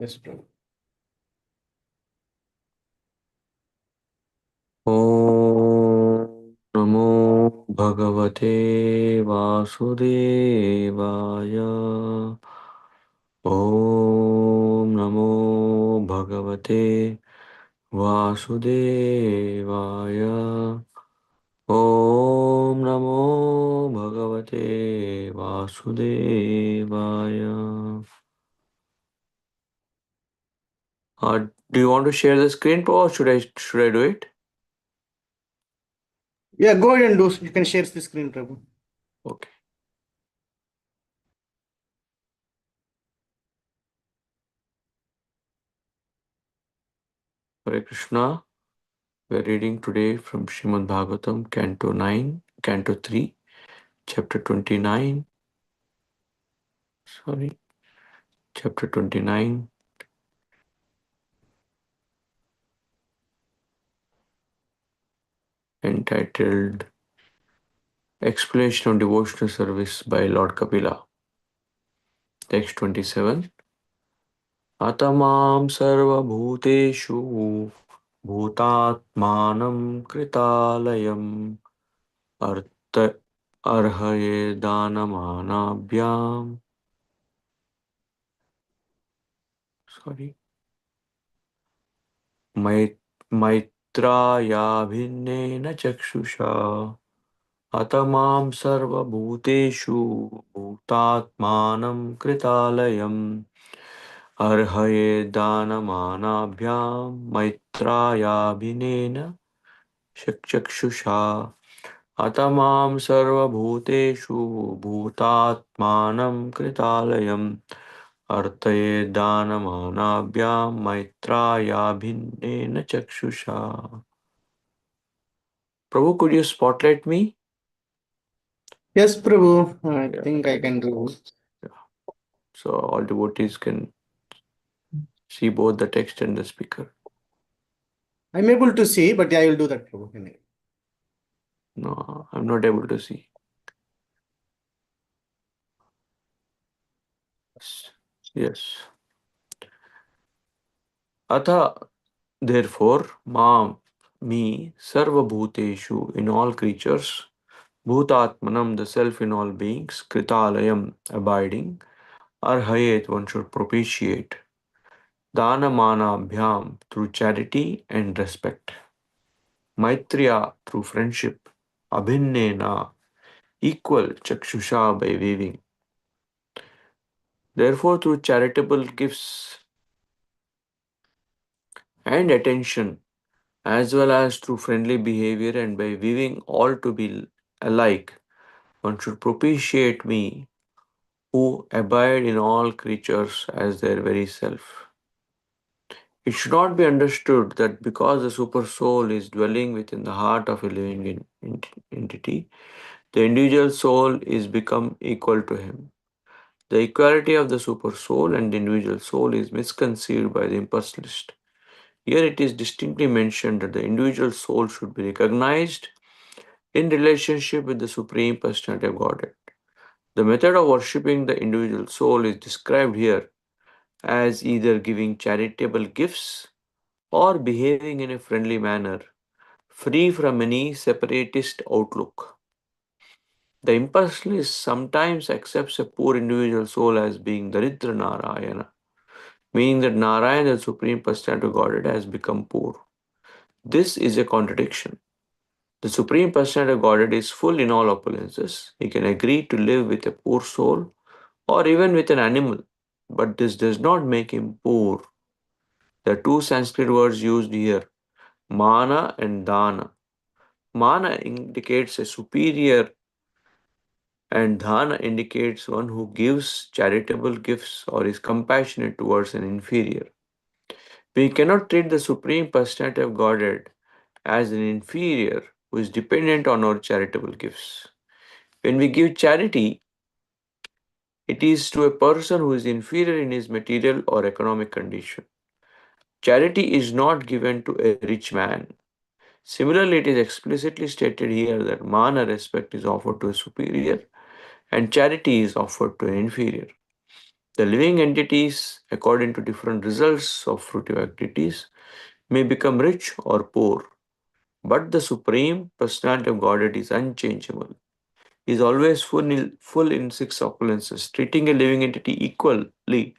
Yes, Prabhu. ॐ नमो भगवते वासुदेवाय। ॐ नमो भगवते वासुदेवाय। ॐ नमो भगवते वासुदेवाय। Do you want to share the screen, or should I do it? Yeah, go ahead and do. You can share the screen, Prabhu. Okay. Hare Krishna. We are reading today from Srimad Bhagavatam, Canto 9, Canto 3, Chapter 29. Chapter 29, entitled Explanation of Devotional Service by Lord Kapila. Text 27. Atamam sarva bhuteshu bhutatmanam kritalayam artha arhaye danamanabhyam. मैत्रायाभिन्नेन चक्षुषा हतमां सर्वभूतेषु भूतात्मानं कृतालयम् अर्हये दानमानाभ्यां मैत्रायाभिनेन चक्षुषा हतमां सर्वभूतेषु भूतात्मानं कृतालयम् अर्थये दानमानाभ्यां मैत्रायाभिन्नेन चक्षुषा. Prabhu, could you spotlight me? Yes, Prabhu. I Yeah, think I can do. yeah. So all devotees can see both the text and the speaker. I'm able to see, but I will do that, Prabhu. Anyway. No, I'm not able to see. Yes. Atha, therefore, Mam, me, Sarva Bhuteshu, in all creatures, Bhutatmanam, the self in all beings, Kritalayam, abiding, Arhayet, one should propitiate, Danamana Bhyam, through charity and respect, Maitriya, through friendship, Abhinnena, equal, Chakshusha, by weaving. Therefore, through charitable gifts and attention, as well as through friendly behavior and by weaving all to be alike, one should propitiate me who abide in all creatures as their very self. It should not be understood that because the super soul is dwelling within the heart of a living entity, the individual soul is become equal to him. The equality of the super soul and the individual soul is misconceived by the impersonalist. Here it is distinctly mentioned that the individual soul should be recognized in relationship with the Supreme Personality of Godhead. The method of worshipping the individual soul is described here as either giving charitable gifts or behaving in a friendly manner, free from any separatist outlook. The impersonalist sometimes accepts a poor individual soul as being Daridra Narayana, meaning that Narayana, the Supreme Personality of Godhead, has become poor. This is a contradiction. The Supreme Personality of Godhead is full in all opulences. He can agree to live with a poor soul or even with an animal, but this does not make him poor. The two Sanskrit words used here, mana and dana. Mana indicates a superior and dana indicates one who gives charitable gifts or is compassionate towards an inferior. We cannot treat the Supreme Personality of Godhead as an inferior who is dependent on our charitable gifts. When we give charity, it is to a person who is inferior in his material or economic condition. Charity is not given to a rich man. Similarly, it is explicitly stated here that mana respect is offered to a superior and charity is offered to an inferior. The living entities, according to different results of fruitive activities, may become rich or poor, but the Supreme Personality of Godhead is unchangeable. He is always full in six opulences. Treating a living entity equally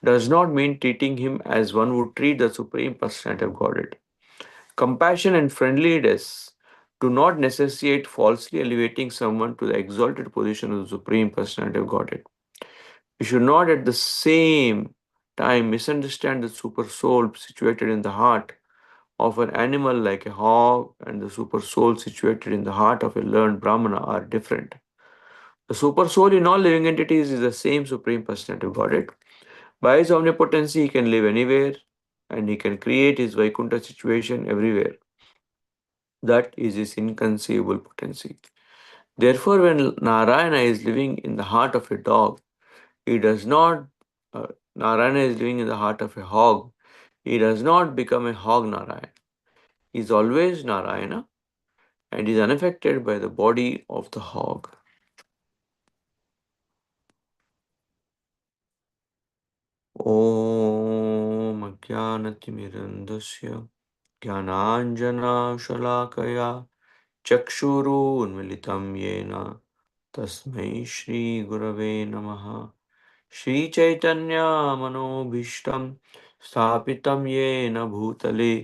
does not mean treating him as one would treat the Supreme Personality of Godhead. Compassion and friendliness do not necessitate falsely elevating someone to the exalted position of the Supreme Personality of Godhead. We should not at the same time misunderstand the super soul situated in the heart of an animal like a hog and the super soul situated in the heart of a learned Brahmana are different. The super soul in all living entities is the same Supreme Personality of Godhead. By his omnipotency, he can live anywhere and he can create his Vaikuntha situation everywhere. That is his inconceivable potency. Therefore, when Narayana is living in the heart of a dog, he does not, Narayana is living in the heart of a hog, he does not become a hog Narayana. He is always Narayana and is unaffected by the body of the hog. ॐ अज्ञानतिमिरन्दस्य ज्ञानाञ्जनाशलाकया चक्षुरुन्मिलितं येन तस्मै श्रीगुरवे नमः श्रीचैतन्यमनोभीष्टं स्थापितं येन भूतले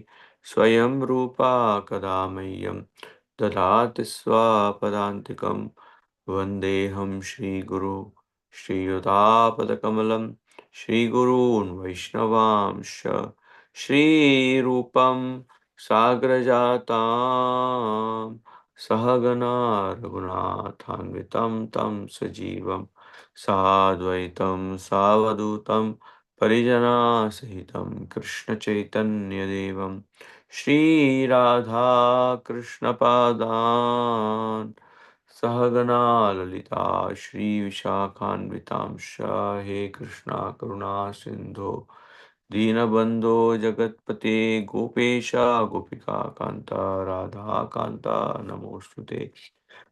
स्वयं रूपा कदा मह्यं ददाति स्वपदान्तिकं वन्देऽहं श्रीगुरो श्रीयुतापदकमलं श्रीगुरून् वैष्णवांश्च श्रीरूपं साग्रजातां सहगना रघुनाथान्वितं तं सजीवं साद्वैतं सावधूतं परिजनासहितं कृष्णचैतन्यदेवं श्रीराधाकृष्णपादान् सहगना ललिता श्रीविशाखान्वितांश हे कृष्णा करुणा सिन्धो दीनबन्धो जगत्पते गोपेश गोपिका कान्ता राधा कान्ता नमोऽस्तुते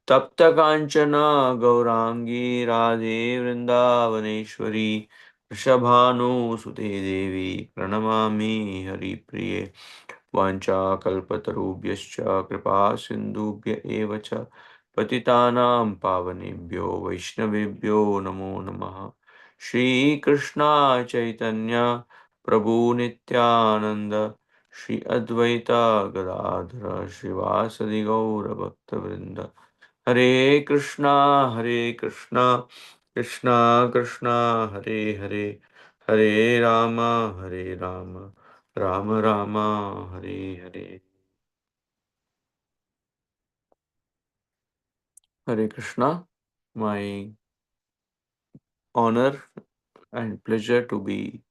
तप्त कांचन गौरांगी राधे वृंदावनेश्वरी वृषभानुसुते देवी प्रणमामि हरिप्रिये वाञ्छाकल्पतरुभ्यश्च कृपा सिन्धुभ्य एव च पतितानां पावनेभ्यो वैष्णवेभ्यो नमो नमः श्रीकृष्णा चैतन्य प्रभु नित्यानंद श्री अद्वैता गदाधर श्रीवासदि गौरभक्तवृंद हरे Krishna Krishna Krishna Hare Hare Hare Ram Ram Ram Hare Hare Hare Krishna. My honor and pleasure to be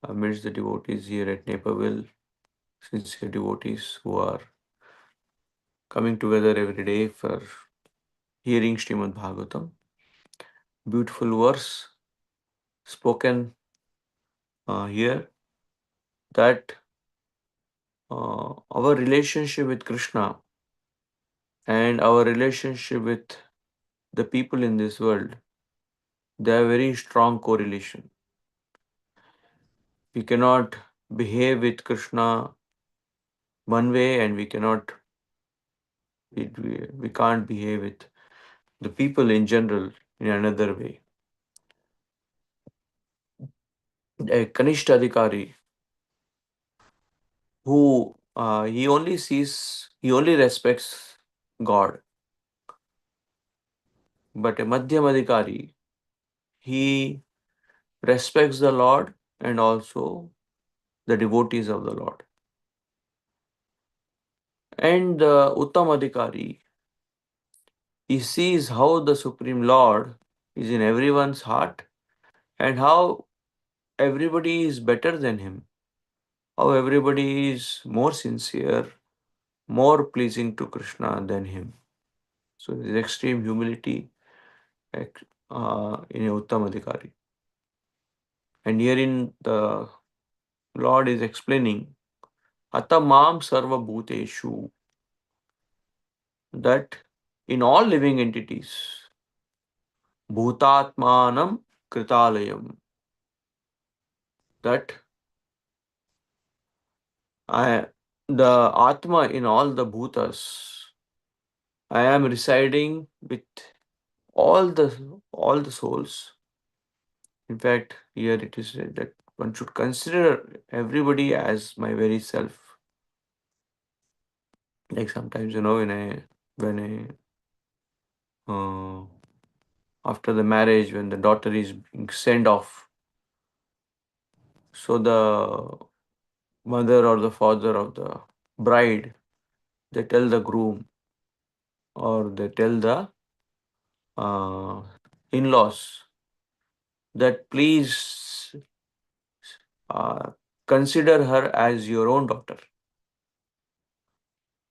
amidst the devotees here at Naperville, sincere devotees who are coming together every day for hearing Srimad Bhagavatam. Beautiful verse spoken here that our relationship with Krishna and our relationship with the people in this world, they have very strong correlation. We cannot behave with Krishna one way and we can't behave with the people in general in another way. A Kanishta Adhikari who he only respects God, but a Madhyam Adhikari, he respects the Lord and also the devotees of the Lord. And the Uttam Adhikari, he sees how the Supreme Lord is in everyone's heart and how everybody is better than him, how everybody is more sincere, more pleasing to Krishna than him. So there is extreme humility in a Uttam Adhikari. And herein the Lord is explaining Atamam Sarva Bhuteshu, that in all living entities, Bhutatmanam Kritalayam. That I, the Atma in all the bhutas, I am residing with all the souls. In fact, here it is said that one should consider everybody as my very self. Like sometimes, when after the marriage, when the daughter is being sent off, so the mother or the father of the bride, they tell the groom or they tell the uh, in-laws that please uh, consider her as your own daughter.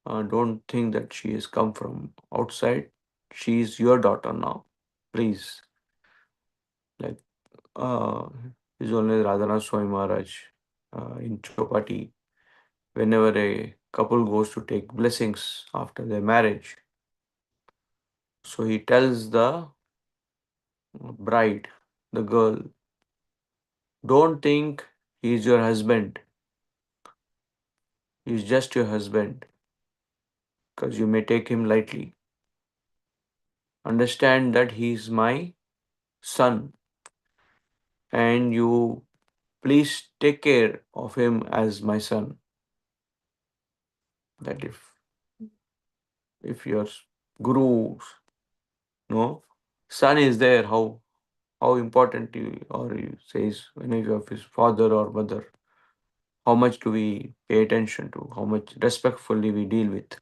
Don't think that she has come from outside. She is your daughter now. Please. Like uh, His Holiness Radhanath Swami Maharaj in Chopati, whenever a couple goes to take blessings after their marriage, so he tells the bride, the girl, don't think he is your husband. He is just your husband because you may take him lightly. Understand that he is my son and you please take care of him as my son. That if your guru's no son is there, how important you or he says when you have his father or mother, how much do we pay attention to, how much respectfully we deal with.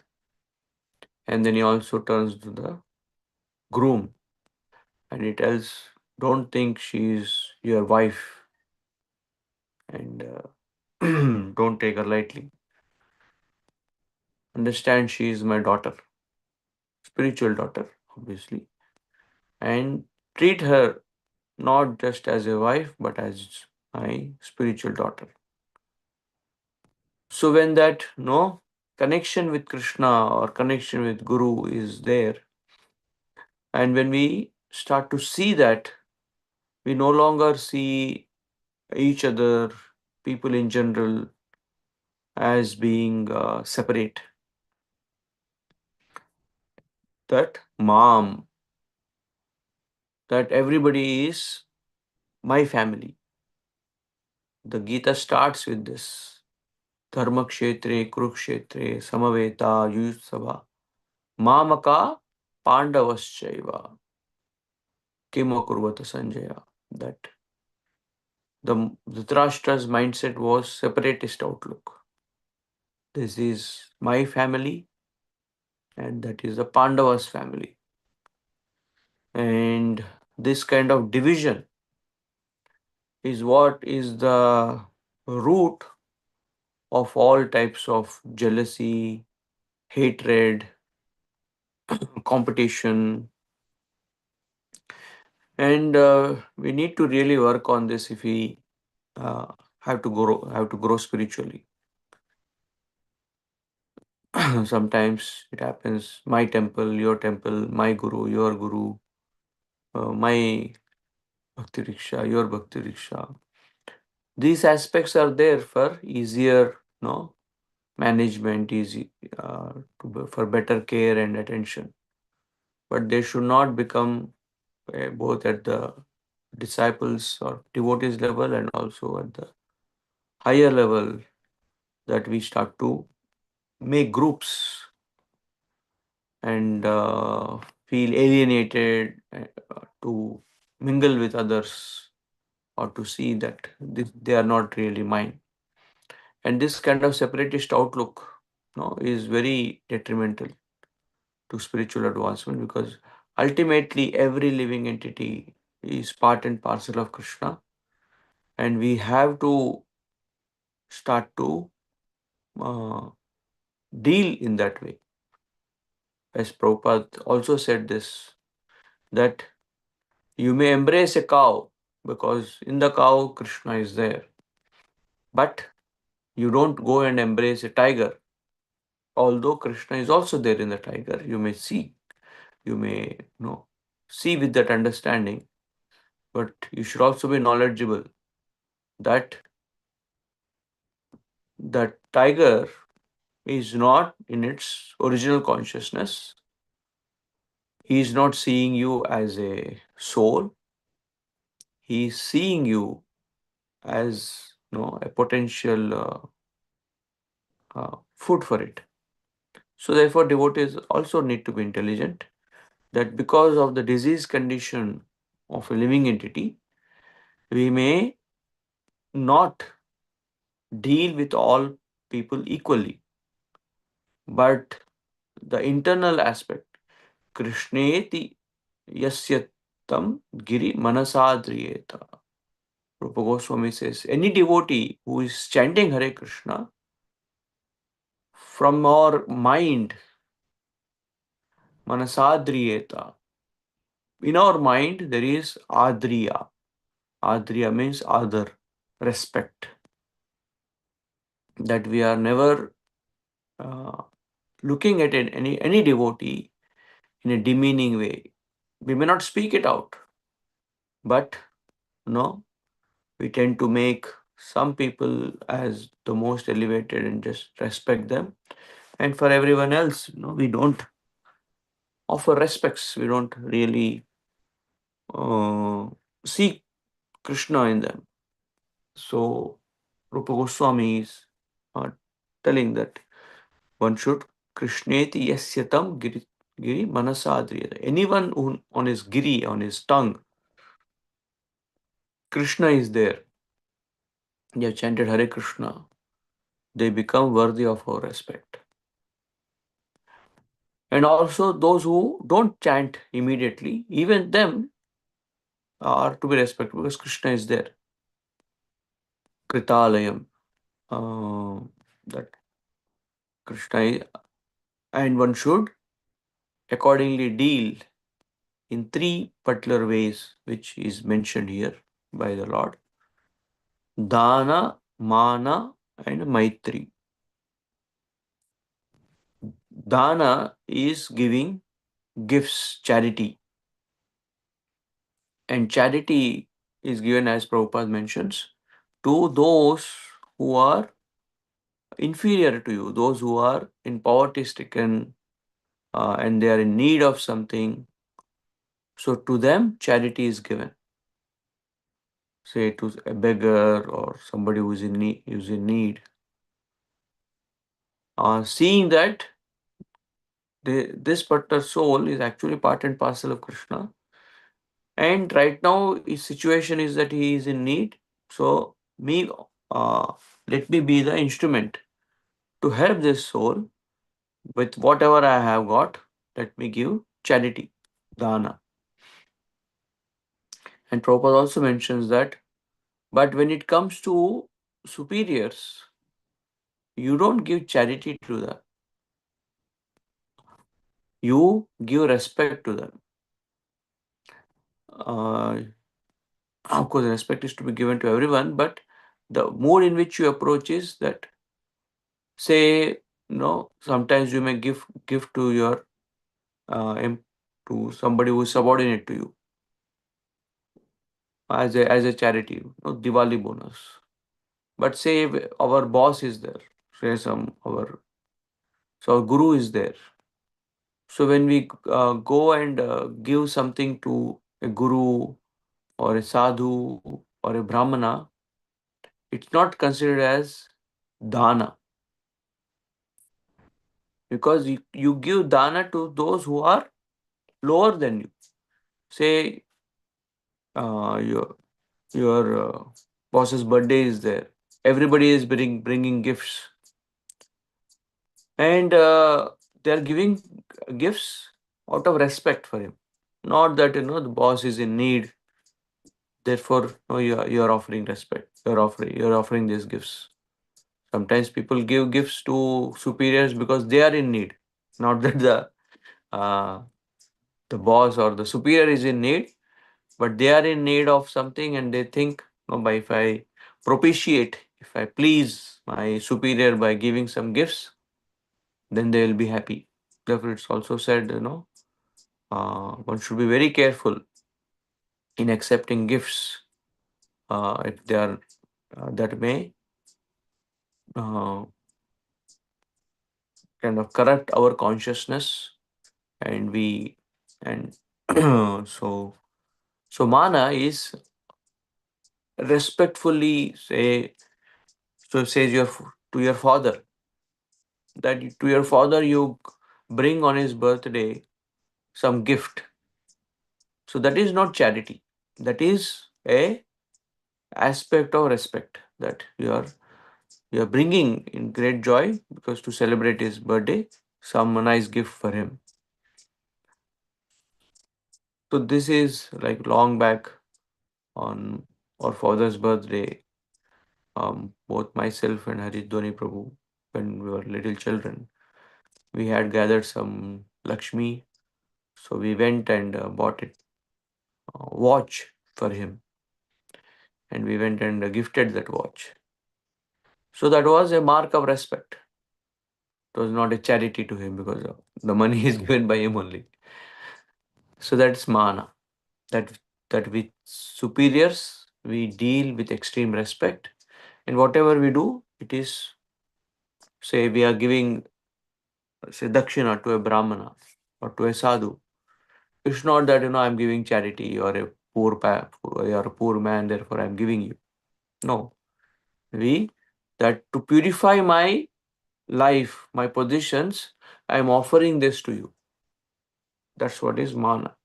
And then he also turns to the groom and he tells, don't think she is your wife and don't take her lightly. Understand she is my daughter, spiritual daughter, obviously, and treat her not just as a wife but as my spiritual daughter. So when that no connection with Krishna or connection with Guru is there, and when we start to see that, we no longer see each other, people in general, as being separate. That mom, that everybody is my family. The Gita starts with this. Dharmakshetre, Kurukshetre, Samaveta, Yuyutsava, Mamaka, Pandavaschaiva, Kimakurvata Sanjaya. That the Dhritarashtra's mindset was separatist outlook. This is my family, and that is the Pandavas' family. And this kind of division is what is the root of all types of jealousy, hatred, competition, and we need to really work on this if we uh, have to grow spiritually. Sometimes it happens, my temple, your temple, my guru, your guru, my bhakti riksha, your bhakti riksha. These aspects are there for easier management, easy for better care and attention, but they should not become both at the disciples or devotees level and also at the higher level, that we start to make groups and feel alienated to mingle with others or to see that they are not really mine. And this kind of separatist outlook is very detrimental to spiritual advancement, because ultimately every living entity is part and parcel of Krishna, and we have to start to uh, deal in that way. As Prabhupada also said this, that you may embrace a cow because in the cow Krishna is there, but you don't go and embrace a tiger, although Krishna is also there in the tiger. You may see with that understanding but you should also be knowledgeable that the tiger is not in its original consciousness. He is not seeing you as a soul. He is seeing you as a potential food for it. So therefore, devotees also need to be intelligent that because of the disease condition of a living entity, we may not deal with all people equally. But the internal aspect, Krishneti yasya tam giri manasadriyeta. Rupa Goswami says, any devotee who is chanting Hare Krishna, from our mind, manasadriyeta, in our mind there is adriya. Adriya means other, respect. That we are never uh, looking at any devotee in a demeaning way. We may not speak it out, but we tend to make some people as the most elevated and just respect them. And for everyone else, we don't offer respects. We don't really uh, see Krishna in them. So Rupa Goswami is uh, telling that one should Krishneti yasyatam giri manasadriyata. Anyone who on his giri, on his tongue, Krishna is there. They have chanted Hare Krishna. They become worthy of our respect. And also those who don't chant immediately, even them are to be respected because Krishna is there. Kritalayam. That Krishna is, and one should accordingly deal in three particular ways, which is mentioned here by the Lord. Dana, Mana, and Maitri. Dana is giving gifts, charity. And charity is given, as Prabhupada mentions, to those who are inferior to you, those who are in poverty stricken and they are in need of something. So to them, charity is given. Say to a beggar or somebody who is in need. Seeing that this particular soul is actually part and parcel of Krishna, and right now his situation is that he is in need. So let me be the instrument to help this soul with whatever I have got. Let me give charity, dana. And Prabhupada also mentions that, but when it comes to superiors, you don't give charity to them. You give respect to them. Of course, respect is to be given to everyone, but the mode in which you approach is that, say, sometimes you may give to your to somebody who is subordinate to you as a charity, Diwali bonus. But say our boss is there, say so our guru is there. So when we go and give something to a guru or a sadhu or a brahmana, it's not considered as dana, because you give dana to those who are lower than you. Say your boss's birthday is there. Everybody is bringing gifts, and they are giving gifts out of respect for him. Not that the boss is in need. Therefore, no, you are offering respect. You're offering these gifts. Sometimes people give gifts to superiors because they are in need, not that uh, the boss or the superior is in need, but they are in need of something, and they think, no, by if I propitiate, if I please my superior by giving some gifts, then they will be happy. Therefore, it's also said, one should be very careful in accepting gifts, if they are that may uh, kind of corrupt our consciousness, and we and so mana is respectfully say, so says to your father, that to your father you bring on his birthday some gift. So that is not charity, that is a aspect of respect, that you are bringing in great joy because to celebrate his birthday some nice gift for him. So this is like long back on our father's birthday. Both myself and Harish Dhoni Prabhu, when we were little children, we had gathered some Lakshmi. So we went and bought it watch for him, and we went and gifted that watch. So that was a mark of respect. It was not a charity to him because the money is given by him only. So that's mana. That that with superiors we deal with extreme respect, and whatever we do, it is, say we are giving, say, dakshina to a brahmana or to a sadhu. It's not that I'm giving charity or a you're a poor man, therefore I'm giving you. No, we that to purify my life, my positions, I'm offering this to you. That's what is mana.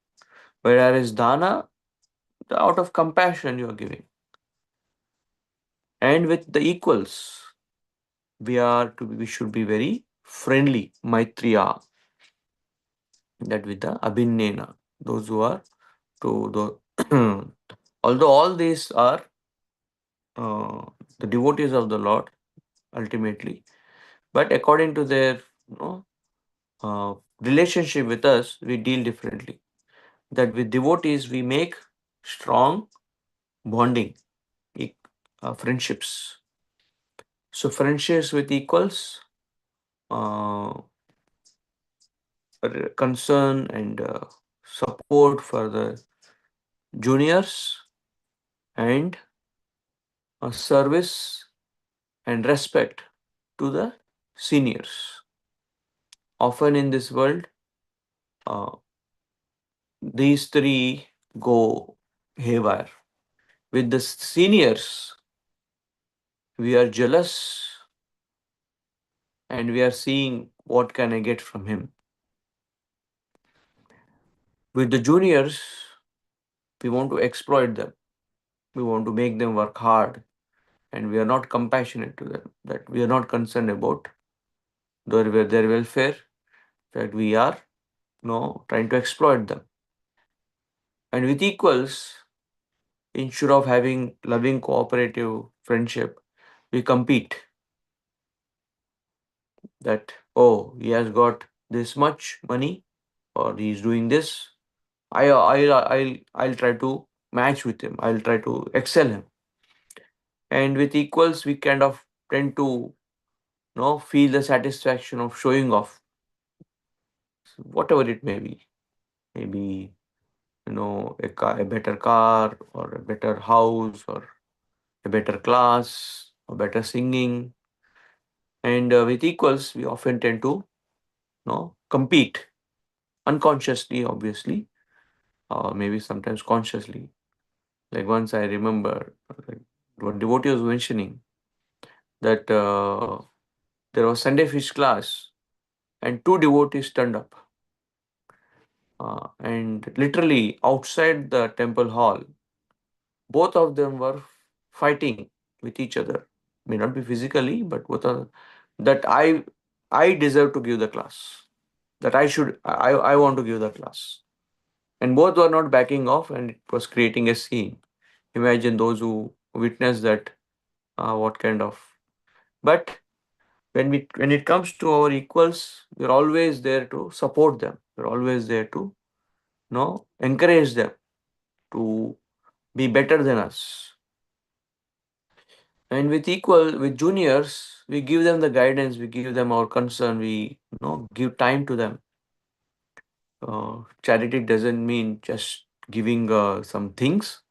Whereas dana, out of compassion you are giving. And with the equals, we should be very friendly, maitriya, that with the abhinnena, those who are to the although all these are uh, the devotees of the Lord ultimately, but according to their relationship with us, we deal differently. That with devotees we make strong bonding, e- friendships. So friendships with equals, uh, concern and support for the juniors, and service and respect to the seniors. Often in this world, uh, these three go haywire. With the seniors, we are jealous and we are seeing what can I get from him. With the juniors, we want to exploit them. We want to make them work hard, and we are not compassionate to them. That we are not concerned about their welfare. In fact, we are trying to exploit them. And with equals, instead of having loving cooperative friendship, we compete. That, oh, he has got this much money, or he's doing this. I'll try to match with him. I'll try to excel him. And with equals, we kind of tend to feel the satisfaction of showing off, whatever it may be. Maybe a better car, or a better house, or a better class, or better singing. And with equals, we often tend to compete unconsciously, obviously, or maybe sometimes consciously. Like once I remember, like, what devotee was mentioning, that there was Sunday fish class, and two devotees turned up, and literally outside the temple hall, both of them were fighting with each other. May not be physically, but both are that I deserve to give the class. That I want to give the class. And both were not backing off, and it was creating a scene. Imagine those who witness that, what kind of. But when it comes to our equals, we're always there to support them. We're always there to encourage them to be better than us. And with juniors, we give them the guidance, we give them our concern, we give time to them. Charity doesn't mean just giving some things,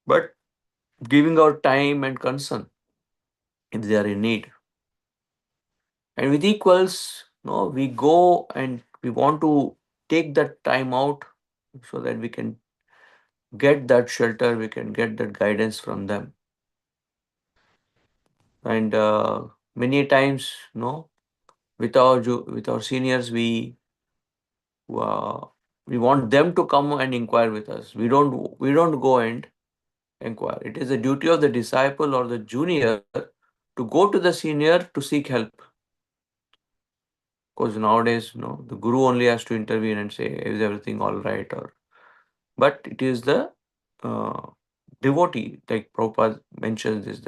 but giving our time and concern if they are in need. And with equals, no, we go and we want to take that time out so that we can get that shelter, we can get that guidance from them. And many times, no, with our seniors, uh, we want them to come and inquire with us. We don't go and inquire. It is the duty of the disciple or the junior to go to the senior to seek help. Because nowadays, the guru only has to intervene and say, is everything all right? But it is the uh, devotee, like Prabhupada mentions this,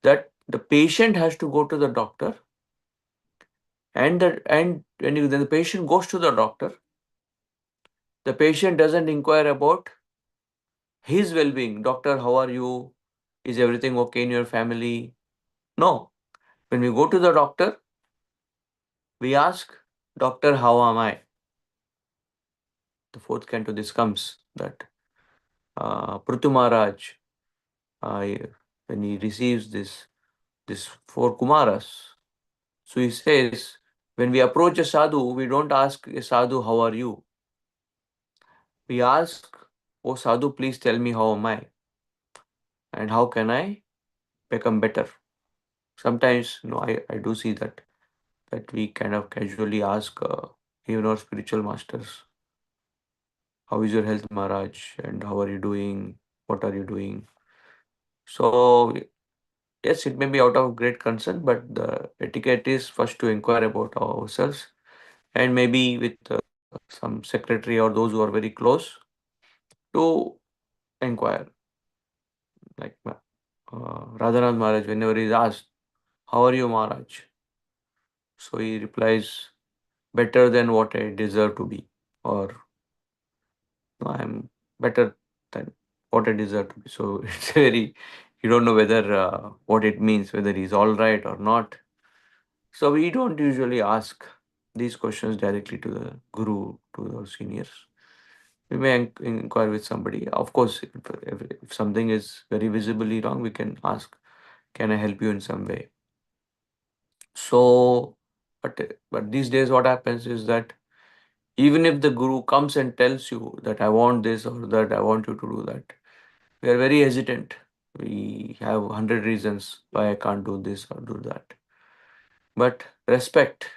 that the patient has to go to the doctor, and when the patient goes to the doctor, the patient doesn't inquire about his well-being. Doctor, how are you? Is everything okay in your family? No. When we go to the doctor, we ask, Doctor, how am I? The fourth canto, this comes that Prithu Maharaj, uh, when he receives this four Kumaras, so he says, when we approach a sadhu, we don't ask a sadhu, how are you? We ask, oh sadhu, please tell me how am I? And how can I become better? Sometimes, I do see that we kind of casually ask even our spiritual masters, how is your health, Maharaj? And how are you doing? What are you doing? So, yes, it may be out of great concern, but the etiquette is first to inquire about ourselves, and maybe with some secretary or those who are very close to inquire. Like Radhanath Maharaj, whenever he is asked, how are you, Maharaj? So he replies, better than what I deserve to be, or no, I'm better than what I deserve to be. So it's very, you don't know whether what it means, whether he's all right or not. So we don't usually ask these questions directly to the guru, to our seniors. We may inquire with somebody. Of course, if something is very visibly wrong, we can ask, can I help you in some way? So, but these days, what happens is that even if the guru comes and tells you that I want this or that I want you to do that, we are very hesitant. We have 100 reasons why I can't do this or do that. But respect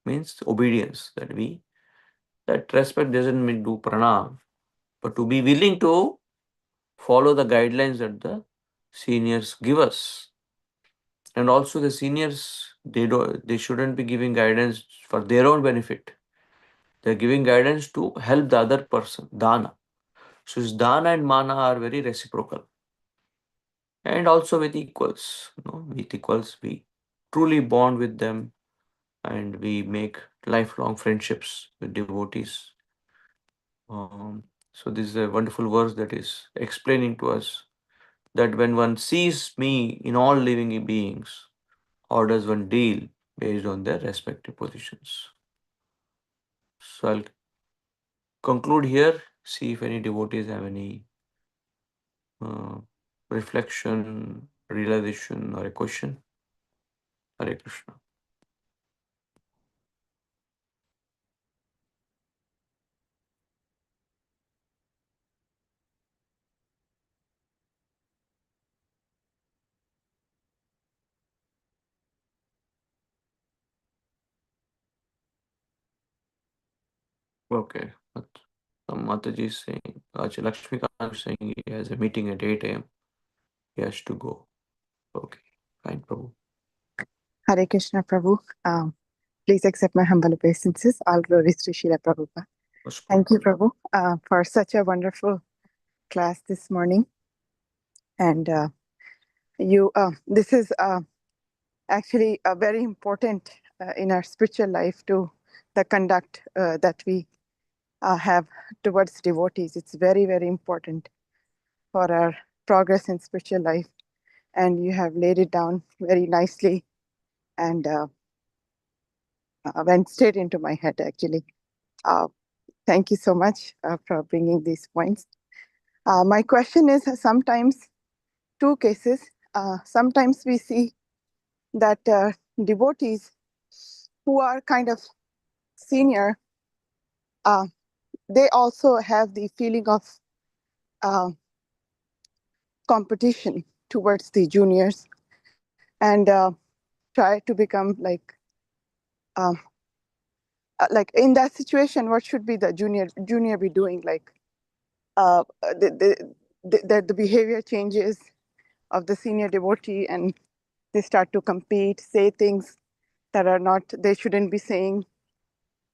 means obedience. That respect doesn't mean do pranam, but to be willing to follow the guidelines that the seniors give us. And also the seniors, they shouldn't be giving guidance for their own benefit. They're giving guidance to help the other person, dana. So his dana and mana are very reciprocal. And also with equals, with equals, we truly bond with them and we make lifelong friendships with devotees. So this is a wonderful verse that is explaining to us that when one sees me in all living beings, how does one deal based on their respective positions? So I'll conclude here, see if any devotees have any uh, reflection, realization, or a question. Hare Krishna. Okay. Some Mataji is saying, Lakshmi Kant is saying he has a meeting at 8 a.m. He has to go. Okay. Fine, Prabhu. Hare Krishna, Prabhu. Please accept my humble obeisances. All glories to Srila Prabhupada. Thank you, Prabhu, for such a wonderful class this morning. And this is actually very important in our spiritual life to the conduct that we have towards devotees. It's very, very important for our progress in spiritual life. And you have laid it down very nicely and went straight into my head, actually. thank you so much for bringing these points. My question is sometimes two cases. Sometimes we see that devotees who are kind of senior, they also have the feeling of uh, competition towards the juniors and try to become like in that situation, what should be the junior be doing? Like the behavior changes of the senior devotee, and they start to compete, say things that are not they shouldn't be saying.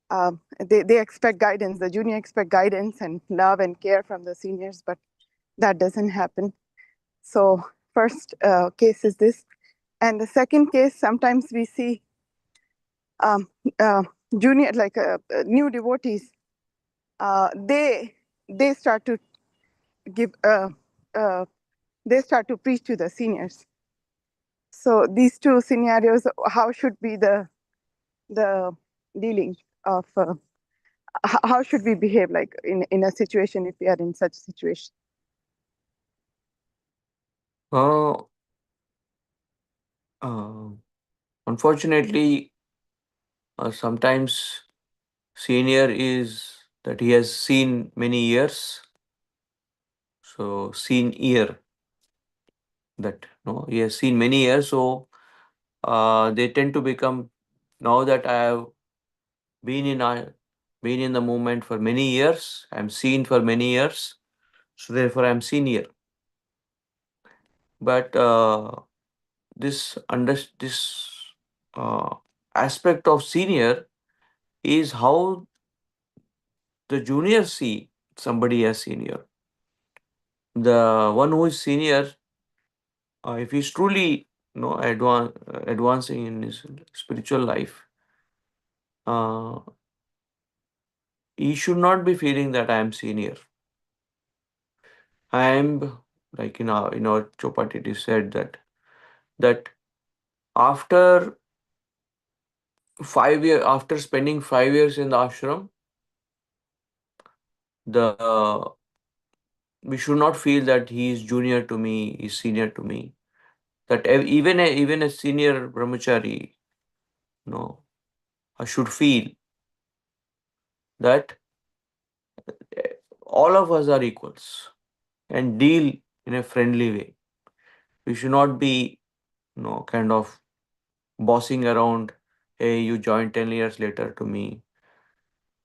They expect guidance. The junior expect guidance and love and care from the seniors, but that doesn't happen. So first case is this, and the second case, sometimes we see um, uh, junior new devotees. They start to give uh, they start to preach to the seniors. So these two scenarios, how should be the dealing of how should we behave like in a situation if we are in such situation? Uh, uh, Unfortunately, sometimes senior is that he has seen many years. So seen year that no, he has seen many years. So they tend to become, now that I have been in a, been in the movement for many years. I'm seen for many years. So therefore I'm senior. But this uh, aspect of senior is how the juniors see somebody as senior. The one who is senior, if he's truly advancing in his spiritual life, uh, he should not be feeling that I am senior. I am, like in our Chopat it is said that after 5 years, after spending 5 years in the ashram, the we should not feel that he is junior to me, is senior to me. That even a senior brahmachari, no, I should feel that eh, all of us are equals and deal in a friendly way. We should not be, kind of bossing around. Hey, you joined 10 years later to me.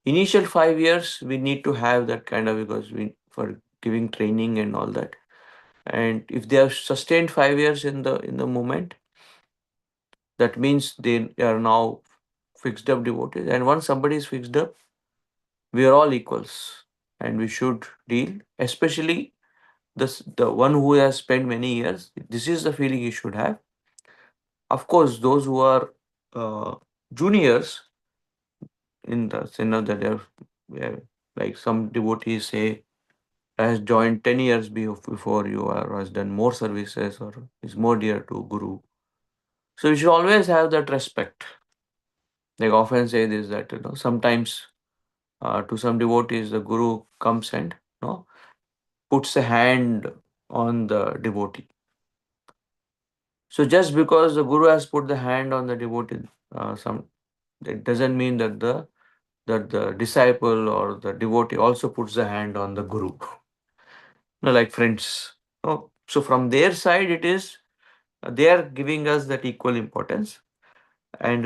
Initial 5 years, we need to have that kind of, because we for giving training and all that. And if they have sustained 5 years in the moment, that means they are now fixed up devotees. And once somebody is fixed up, we are all equals, and we should deal, especially the one who has spent many years. This is the feeling you should have. Of course, those who are juniors, in the sense that like some devotees say, has joined 10 years before you, or has done more services, or is more dear to Guru. So you should always have that respect. Like often say this, that sometimes to some devotees the Guru comes and puts a hand on the devotee. So just because the Guru has put the hand on the devotee, some it doesn't mean that the disciple or the devotee also puts the hand on the Guru. Like friends. So from their side, it is they are giving us that equal importance, and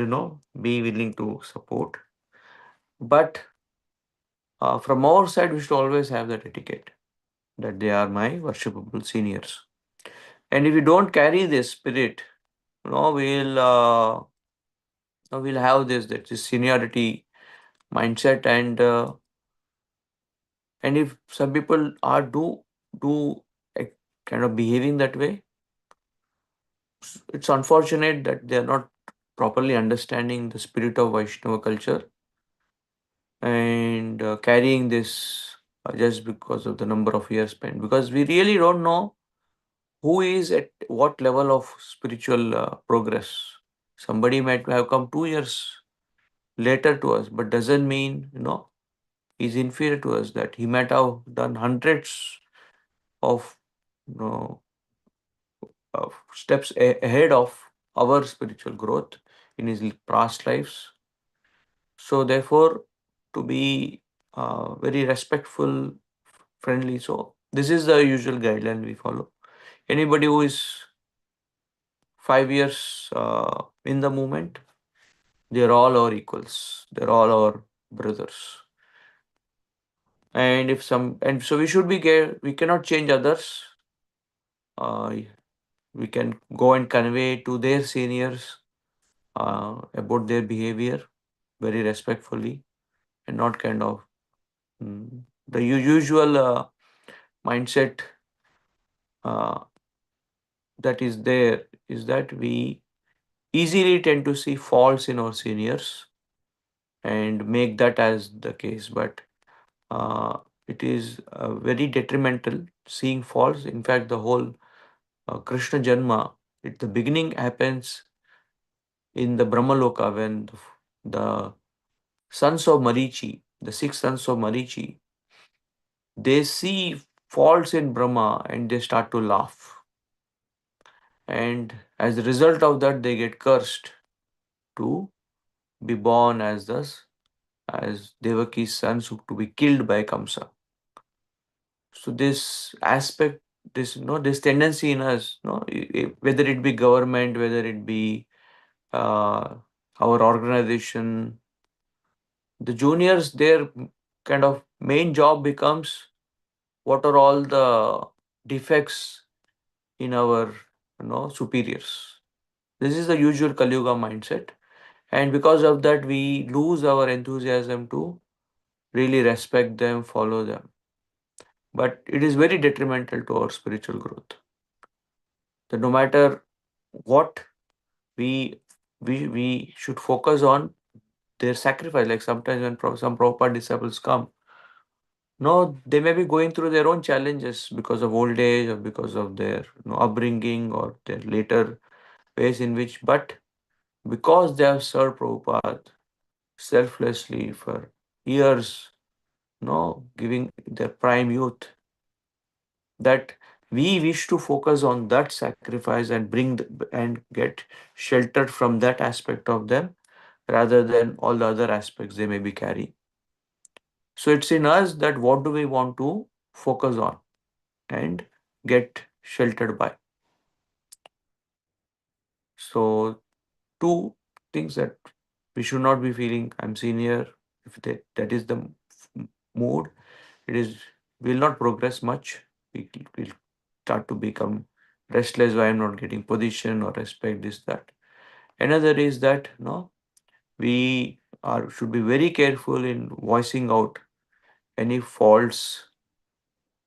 be willing to support. But from our side, we should always have that etiquette that they are my worshipable seniors. And if we don't carry this spirit, we'll have this seniority mindset, and if some people are do a kind of behaving that way, it's unfortunate that they are not properly understanding the spirit of Vaishnava culture, and carrying this just because of the number of years spent, because we really don't know who is at what level of spiritual progress. Somebody might have come 2 years later to us, but doesn't mean He's inferior to us, that he might have done hundreds of, steps ahead of our spiritual growth in his past lives. So therefore, to be very respectful, friendly. So this is the usual guideline we follow. Anybody who is 5 years in the movement, they're all our equals. They're all our brothers. And so we should be we cannot change others. We can go and convey to their seniors about their behavior very respectfully, and not kind of the usual mindset that is there is that we easily tend to see faults in our seniors and make that as the case, but it is very detrimental seeing faults. In fact, the whole Krishna Janma, the beginning happens in the Brahmaloka when the sons of Marichi, the 6 sons of Marichi, they see faults in Brahma and they start to laugh. And as a result of that, they get cursed to be born as Devaki's sons to be killed by Kamsa. So this aspect, this tendency in us, whether it be government, whether it be our organization, the juniors, their kind of main job becomes what are all the defects in our superiors. This is the usual Kali Yuga mindset, and because of that we lose our enthusiasm to really respect them, follow them. But it is very detrimental to our spiritual growth. That no matter what, we should focus on their sacrifice. Like sometimes when some Prabhupada disciples come, no, they may be going through their own challenges because of old age or because of their upbringing or their later ways in which, but because they have served Prabhupada selflessly for years, giving their prime youth, that we wish to focus on that sacrifice and and get sheltered from that aspect of them rather than all the other aspects they may be carrying. So it's in us that what do we want to focus on and get sheltered by. So two things that we should not be feeling I'm senior. If that is the mood, will not progress much. We'll start to become restless. Why I'm not getting position or respect, this, that. Another is that we should be very careful in voicing out any faults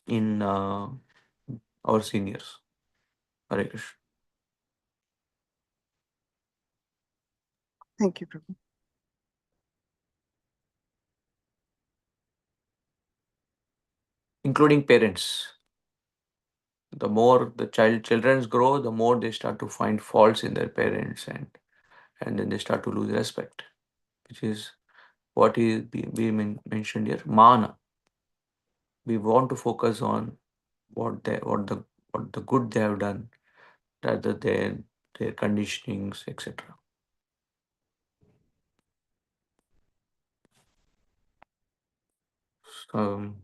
in our seniors. Hare Krishna. Thank you, Prabhu. Including parents. The more the children grow, the more they start to find faults in their parents, and then they start to lose respect, which is what is being mentioned here. Mana. We want to focus on what the good they have done rather than their conditionings, etc. So I'm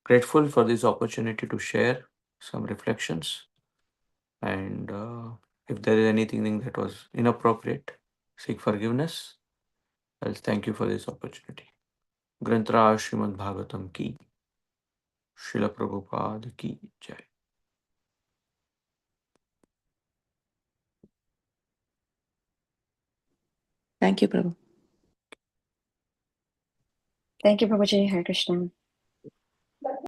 grateful for this opportunity to share some reflections, and if there is anything that was inappropriate, seek forgiveness. Else, thank you for this opportunity. Granth Srimad Bhagavatam ki, Srila Prabhupada ki jai. Thank you, Prabhu. Thank you, Prabhuji. Hare Krishna.